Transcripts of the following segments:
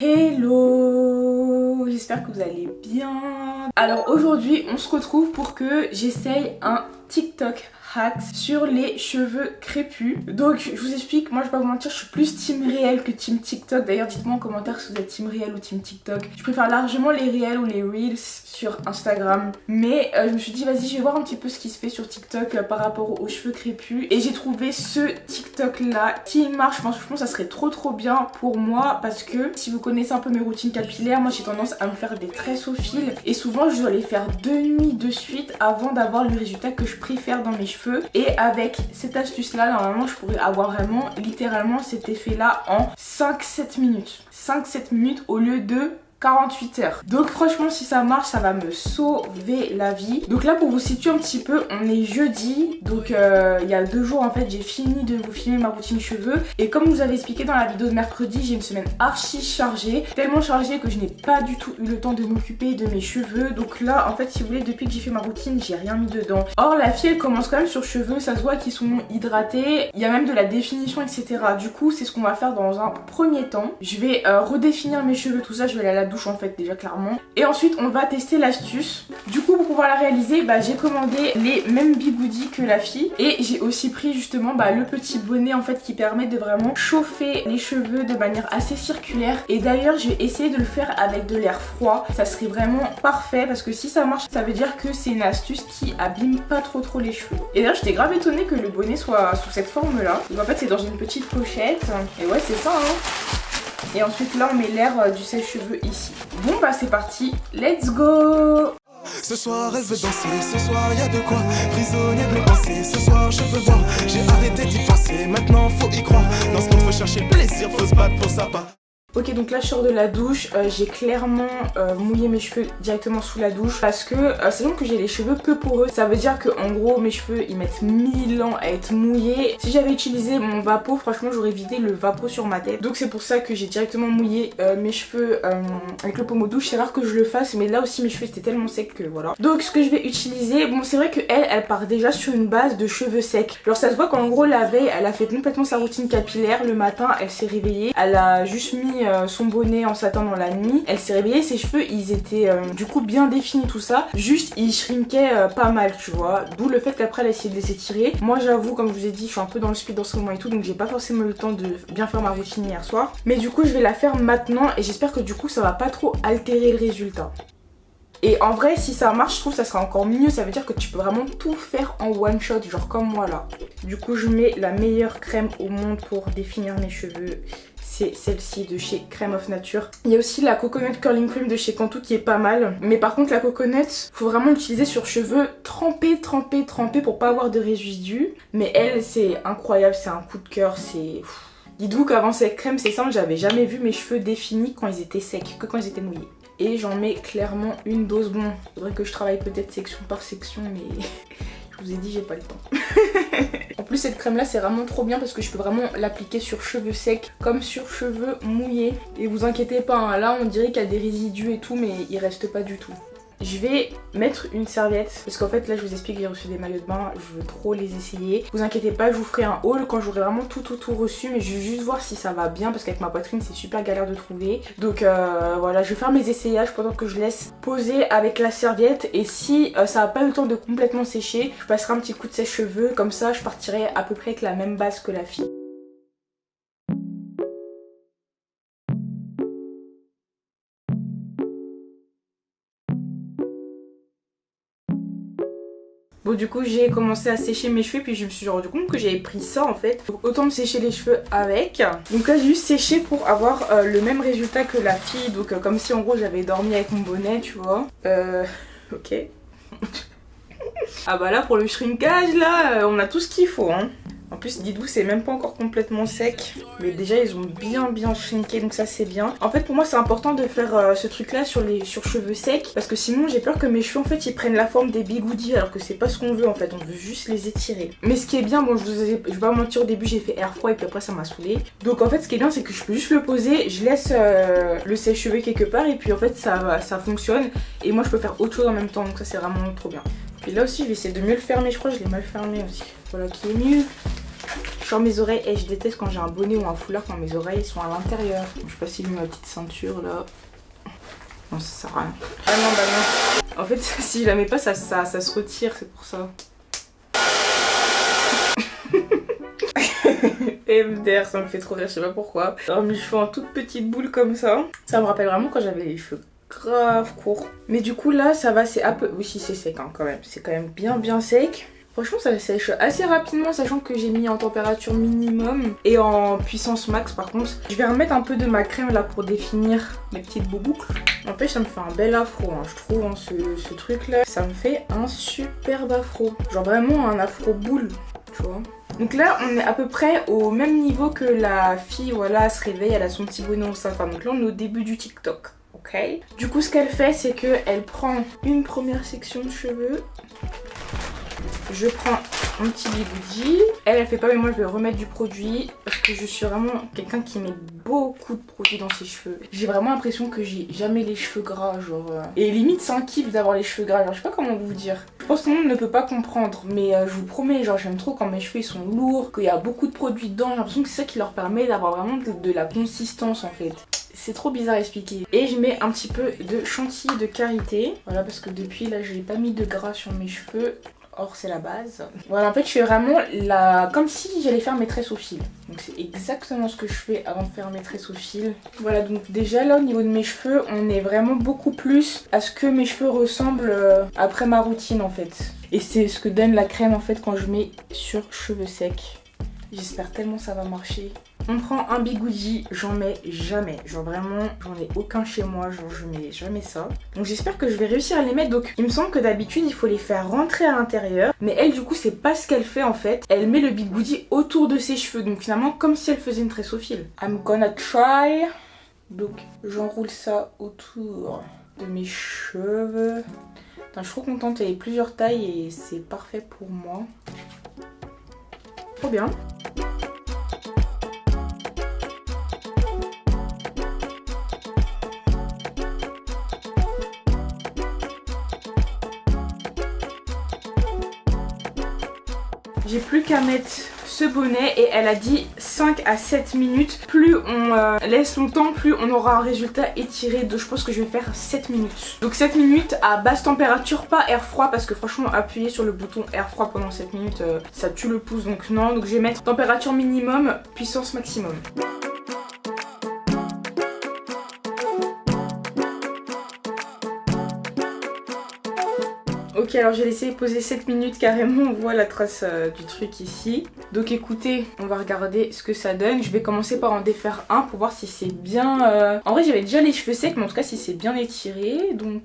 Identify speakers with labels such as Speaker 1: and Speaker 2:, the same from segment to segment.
Speaker 1: Hello, j'espère que vous allez bien. Alors aujourd'hui on se retrouve pour que j'essaye un TikTok hacks sur les cheveux crépus. Donc je vous explique, moi je vais pas vous mentir, je suis plus team réel que team TikTok. D'ailleurs dites-moi en commentaire si vous êtes team réel ou team TikTok. Je préfère largement les réels ou les reels sur Instagram. Mais je me suis dit vas-y je vais voir un petit peu ce qui se fait sur TikTok par rapport aux cheveux crépus. Et j'ai trouvé ce TikTok là qui marche. Franchement ça serait trop bien pour moi. Parce que si vous connaissez un peu mes routines capillaires, moi j'ai tendance à me faire des tresses au fil. Et souvent je dois les faire 2 nuits de suite avant d'avoir le résultat que je préfère dans mes cheveux. Et avec cette astuce là normalement je pourrais avoir vraiment littéralement cet effet là en 5-7 minutes. 5-7 minutes au lieu de 48 heures. Donc franchement si ça marche ça va me sauver la vie. Donc là pour vous situer un petit peu, on est jeudi. Donc il y a 2 jours en fait j'ai fini de vous filmer ma routine cheveux. Et comme je vous avais expliqué dans la vidéo de mercredi, j'ai une semaine archi chargée. Tellement chargée que je n'ai pas du tout eu le temps de m'occuper de mes cheveux. Donc là en fait si vous voulez, depuis que j'ai fait ma routine j'ai rien mis dedans. Or la fille elle commence quand même sur cheveux, ça se voit qu'ils sont hydratés. Il y a même de la définition etc. Du coup c'est ce qu'on va faire dans un premier temps. Je vais redéfinir mes cheveux, tout ça, je vais aller à la douche en fait déjà clairement. Et ensuite on va tester l'astuce. Du coup pour pouvoir la réaliser, j'ai commandé les mêmes bigoudis que la fille. Et j'ai aussi pris justement le petit bonnet en fait qui permet de vraiment chauffer les cheveux de manière assez circulaire. Et d'ailleurs je vais essayer de le faire avec de l'air froid. Ça serait vraiment parfait parce que si ça marche ça veut dire que c'est une astuce qui abîme pas trop les cheveux. Et d'ailleurs j'étais grave étonnée que le bonnet soit sous cette forme là. Donc en fait c'est dans une petite pochette. Et ouais c'est ça hein. Et ensuite là on met l'air du sèche-cheveux ici. Bon c'est parti, let's go.
Speaker 2: Ce soir elle veut danser, ce soir y a de quoi. Prisonnier de mes pensées, ce soir je veux voir. J'ai arrêté d'y penser, maintenant faut y croire. Dans ce monde faut chercher le plaisir, faut se battre pour ça pas.
Speaker 1: Ok donc là je sors de la douche, j'ai clairement mouillé mes cheveux directement sous la douche. Parce que sachant que j'ai les cheveux peu poreux, ça veut dire que en gros mes cheveux ils mettent 1000 ans à être mouillés. Si j'avais utilisé mon vapeau, franchement j'aurais vidé le vapeau sur ma tête. Donc c'est pour ça que j'ai directement mouillé mes cheveux avec le pommeau de douche. C'est rare que je le fasse mais là aussi mes cheveux étaient tellement secs que voilà. Donc ce que je vais utiliser, bon c'est vrai que elle part déjà sur une base de cheveux secs. Genre ça se voit qu'en gros la veille elle a fait complètement sa routine capillaire. Le matin elle s'est réveillée, elle a juste mis son bonnet en satin dans la nuit. Elle s'est réveillée, ses cheveux ils étaient du coup bien définis tout ça. Juste ils shrinkaient pas mal tu vois. D'où le fait qu'après elle a essayé de les étirer. Moi j'avoue comme je vous ai dit je suis un peu dans le speed en ce moment et tout. Donc j'ai pas forcément eu le temps de bien faire ma routine hier soir. Mais du coup je vais la faire maintenant. Et j'espère que du coup ça va pas trop altérer le résultat. Et en vrai si ça marche je trouve que ça sera encore mieux. Ça veut dire que tu peux vraiment tout faire en one shot. Genre comme moi là. Du coup je mets la meilleure crème au monde pour définir mes cheveux. C'est celle-ci de chez Crème of Nature. Il y a aussi la Coconut Curling Cream de chez Cantu qui est pas mal. Mais par contre la coconut, faut vraiment l'utiliser sur cheveux trempés pour pas avoir de résidus. Mais elle c'est incroyable, c'est un coup de cœur, c'est... Dites-vous qu'avant cette crème c'est simple, j'avais jamais vu mes cheveux définis quand ils étaient secs, que quand ils étaient mouillés. Et j'en mets clairement une dose. Bon, faudrait que je travaille peut-être section par section mais... Je vous ai dit j'ai pas le temps. En plus cette crème là c'est vraiment trop bien parce que je peux vraiment l'appliquer sur cheveux secs comme sur cheveux mouillés. Et vous inquiétez pas hein, là on dirait qu'il y a des résidus et tout mais il reste pas du tout. Je vais mettre une serviette parce qu'en fait là je vous explique, j'ai reçu des maillots de bain, je veux trop les essayer. Vous inquiétez pas, je vous ferai un haul quand j'aurai vraiment tout reçu, mais je vais juste voir si ça va bien parce qu'avec ma poitrine c'est super galère de trouver. Donc voilà, je vais faire mes essayages pendant que je laisse poser avec la serviette. Et si ça n'a pas eu le temps de complètement sécher, je passerai un petit coup de sèche-cheveux, comme ça je partirai à peu près avec la même base que la fille. Bon du coup j'ai commencé à sécher mes cheveux puis je me suis rendu compte que j'avais pris ça en fait. Donc autant me sécher les cheveux avec. Donc là j'ai juste séché pour avoir le même résultat que la fille. Donc comme si en gros j'avais dormi avec mon bonnet tu vois. Ok. Ah bah là pour le shrinkage là on a tout ce qu'il faut hein. En plus dites-vous c'est même pas encore complètement sec. Mais déjà ils ont bien shrinké donc ça c'est bien. En fait pour moi c'est important de faire ce truc là sur cheveux secs. Parce que sinon j'ai peur que mes cheveux en fait ils prennent la forme des bigoudis. Alors que c'est pas ce qu'on veut en fait, on veut juste les étirer. Mais ce qui est bien, bon je vais pas mentir, au début j'ai fait air froid et puis après ça m'a saoulé. Donc en fait ce qui est bien c'est que je peux juste le poser. Je laisse le sèche-cheveux quelque part et puis en fait ça fonctionne. Et moi je peux faire autre chose en même temps donc ça c'est vraiment trop bien. Puis là aussi je vais essayer de mieux le fermer, je crois que je l'ai mal fermé aussi. Voilà qui est mieux. Genre mes oreilles, et je déteste quand j'ai un bonnet ou un foulard quand mes oreilles sont à l'intérieur. Je sais pas si j'ai mis ma petite ceinture là. Non, ça sert à rien. Ah non, bah non. En fait, si je la mets pas, ça se retire, c'est pour ça. MDR, ça me fait trop rire, je sais pas pourquoi. Alors mes cheveux en toute petite boule comme ça. Ça me rappelle vraiment quand j'avais les cheveux grave courts. Mais du coup là, ça va, c'est un peu... Oui, si c'est sec hein, quand même. C'est quand même bien sec. Franchement, ça sèche assez rapidement, sachant que j'ai mis en température minimum et en puissance max par contre. Je vais remettre un peu de ma crème là pour définir mes petites boucles. N'empêche, ça me fait un bel afro, hein, je trouve, hein, ce truc là. Ça me fait un superbe afro. Genre vraiment un afro boule, tu vois. Donc là, on est à peu près au même niveau que la fille, voilà, elle se réveille, elle a son petit bonnet au sein. Donc là, on est au début du TikTok, ok? Du coup, ce qu'elle fait, c'est qu'elle prend une première section de cheveux. Je prends un petit bigoudi. Elle fait pas, mais moi je vais remettre du produit parce que je suis vraiment quelqu'un qui met beaucoup de produit dans ses cheveux. J'ai vraiment l'impression que j'ai jamais les cheveux gras, genre. Et limite, c'est un kiff d'avoir les cheveux gras. Genre, je sais pas comment vous dire. Je pense que tout le monde ne peut pas comprendre, mais je vous promets, genre, j'aime trop quand mes cheveux ils sont lourds, qu'il y a beaucoup de produits dedans. J'ai l'impression que c'est ça qui leur permet d'avoir vraiment de la consistance en fait. C'est trop bizarre à expliquer. Et je mets un petit peu de chantilly de karité. Voilà, parce que depuis là, j'ai pas mis de gras sur mes cheveux. Or c'est la base. Voilà, en fait je fais vraiment comme si j'allais faire mes tresses au fil. Donc c'est exactement ce que je fais avant de faire mes tresses au fil. Voilà, donc déjà là au niveau de mes cheveux, on est vraiment beaucoup plus à ce que mes cheveux ressemblent après ma routine en fait. Et c'est ce que donne la crème en fait quand je mets sur cheveux secs. J'espère tellement ça va marcher. On prend un bigoudi, j'en mets jamais. Genre vraiment, j'en ai aucun chez moi, genre je mets jamais ça. Donc j'espère que je vais réussir à les mettre. Donc il me semble que d'habitude il faut les faire rentrer à l'intérieur. Mais elle du coup c'est pas ce qu'elle fait en fait. Elle met le bigoudi autour de ses cheveux. Donc finalement comme si elle faisait une tresse au fil. I'm gonna try. Donc j'enroule ça autour de mes cheveux. Putain, je suis trop contente, il y a plusieurs tailles et c'est parfait pour moi. Trop bien. J'ai plus qu'à mettre ce bonnet et elle a dit 5 à 7 minutes. Plus on laisse longtemps, plus on aura un résultat étiré. Donc je pense que je vais faire 7 minutes. Donc 7 minutes à basse température, pas air froid parce que franchement appuyer sur le bouton air froid pendant 7 minutes ça tue le pouce, donc non. Donc je vais mettre température minimum, puissance maximum. Ok, alors j'ai laissé poser 7 minutes carrément, on voit la trace du truc ici. Donc écoutez, on va regarder ce que ça donne. Je vais commencer par en défaire un pour voir si c'est bien... En vrai j'avais déjà les cheveux secs, mais en tout cas si c'est bien étiré, donc...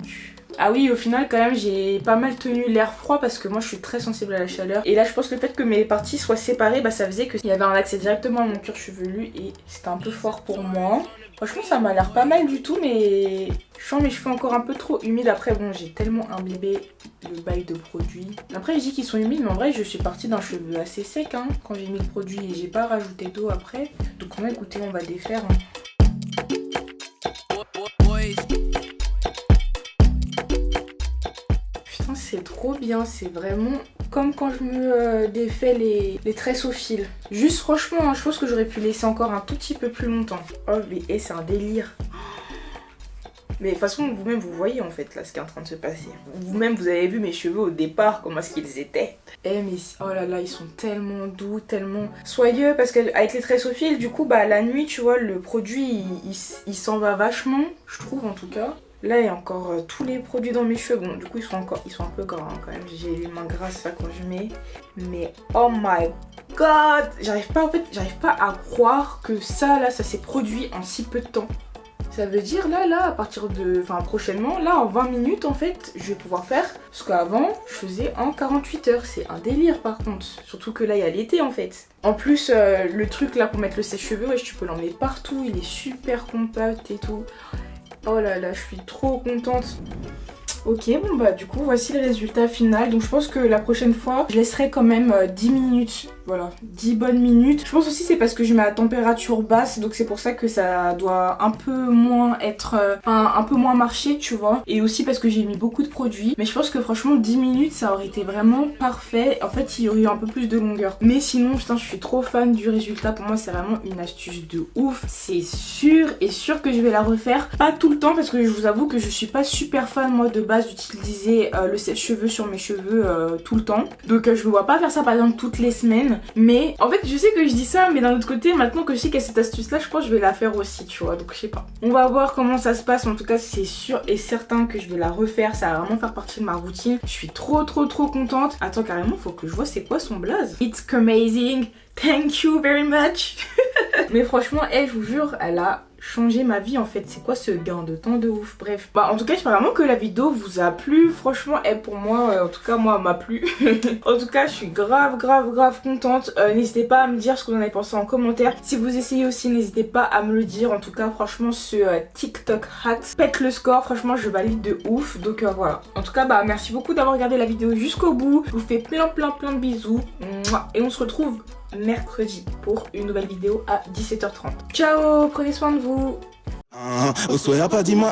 Speaker 1: Ah oui, au final quand même j'ai pas mal tenu l'air froid parce que moi je suis très sensible à la chaleur. Et là je pense que le fait que mes parties soient séparées, bah ça faisait qu'il y avait un accès directement à mon cuir chevelu et c'était un peu fort pour moi. Franchement ça m'a l'air pas mal du tout, mais je sens mes cheveux encore un peu trop humides. Après bon, j'ai tellement imbibé le bail de produit. Après je dis qu'ils sont humides, mais en vrai je suis partie d'un cheveu assez sec hein, quand j'ai mis le produit et j'ai pas rajouté d'eau après. Donc on va écouter, on va défaire hein. Putain c'est trop bien, c'est vraiment comme quand je me défais les tresses au fil. Juste franchement hein, je pense que j'aurais pu laisser encore un tout petit peu plus longtemps. Oh mais c'est un délire. Mais de toute façon vous-même vous voyez en fait là ce qui est en train de se passer. Vous-même vous avez vu mes cheveux au départ, comment est-ce qu'ils étaient. Eh mais oh là là, ils sont tellement doux, tellement soyeux parce qu'avec les tresses au fil du coup bah la nuit tu vois le produit il s'en va vachement, je trouve en tout cas. Là il y a encore tous les produits dans mes cheveux, bon du coup ils sont un peu gras hein, quand même, j'ai les mains grasses là quand je mets. Mais oh my god, j'arrive pas à croire que ça s'est produit en si peu de temps. Ça veut dire là à partir de, enfin prochainement, là en 20 minutes en fait, je vais pouvoir faire ce qu'avant je faisais en 48 heures. C'est un délire par contre, surtout que là il y a l'été en fait. En plus le truc là pour mettre le sèche-cheveux, ouais, tu peux l'emmener partout, il est super compact et tout. Oh là là, je suis trop contente. Ok, bon bah du coup voici le résultat final. Donc je pense que la prochaine fois je laisserai quand même 10 minutes. Voilà, 10 bonnes minutes. Je pense aussi c'est parce que je mets à température basse, donc c'est pour ça que ça doit un peu moins être... un peu moins marcher, tu vois. Et aussi parce que j'ai mis beaucoup de produits. Mais je pense que franchement 10 minutes ça aurait été vraiment parfait. En fait il y aurait eu un peu plus de longueur. Mais sinon putain je suis trop fan du résultat. Pour moi c'est vraiment une astuce de ouf. C'est sûr et sûr que je vais la refaire. Pas tout le temps parce que je vous avoue que je suis pas super fan moi de base d'utiliser le sèche-cheveux sur mes cheveux tout le temps. Donc je me vois pas faire ça par exemple toutes les semaines. Mais en fait je sais que je dis ça, mais d'un autre côté maintenant que je sais qu'il y a cette astuce là, je pense que je vais la faire aussi, tu vois. Donc je sais pas. On va voir comment ça se passe. En tout cas c'est sûr et certain que je vais la refaire. Ça va vraiment faire partie de ma routine. Je suis trop contente. Attends carrément faut que je vois c'est quoi son blaze. It's amazing. Thank you very much. Mais franchement elle, je vous jure, elle a changer ma vie en fait. C'est quoi ce gain de temps de ouf? Bref, bah en tout cas j'espère vraiment que la vidéo vous a plu. Franchement elle pour moi en tout cas moi m'a plu. En tout cas je suis grave contente. N'hésitez pas à me dire ce que vous en avez pensé en commentaire. Si vous essayez aussi n'hésitez pas à me le dire. En tout cas franchement ce TikTok hat pète le score. Franchement je valide de ouf. Donc voilà. En tout cas bah merci beaucoup d'avoir regardé la vidéo jusqu'au bout. Je vous fais plein de bisous. Et on se retrouve mercredi pour une nouvelle vidéo à 17h30. Ciao, prenez soin de vous.
Speaker 2: Au soir, pas dis-moi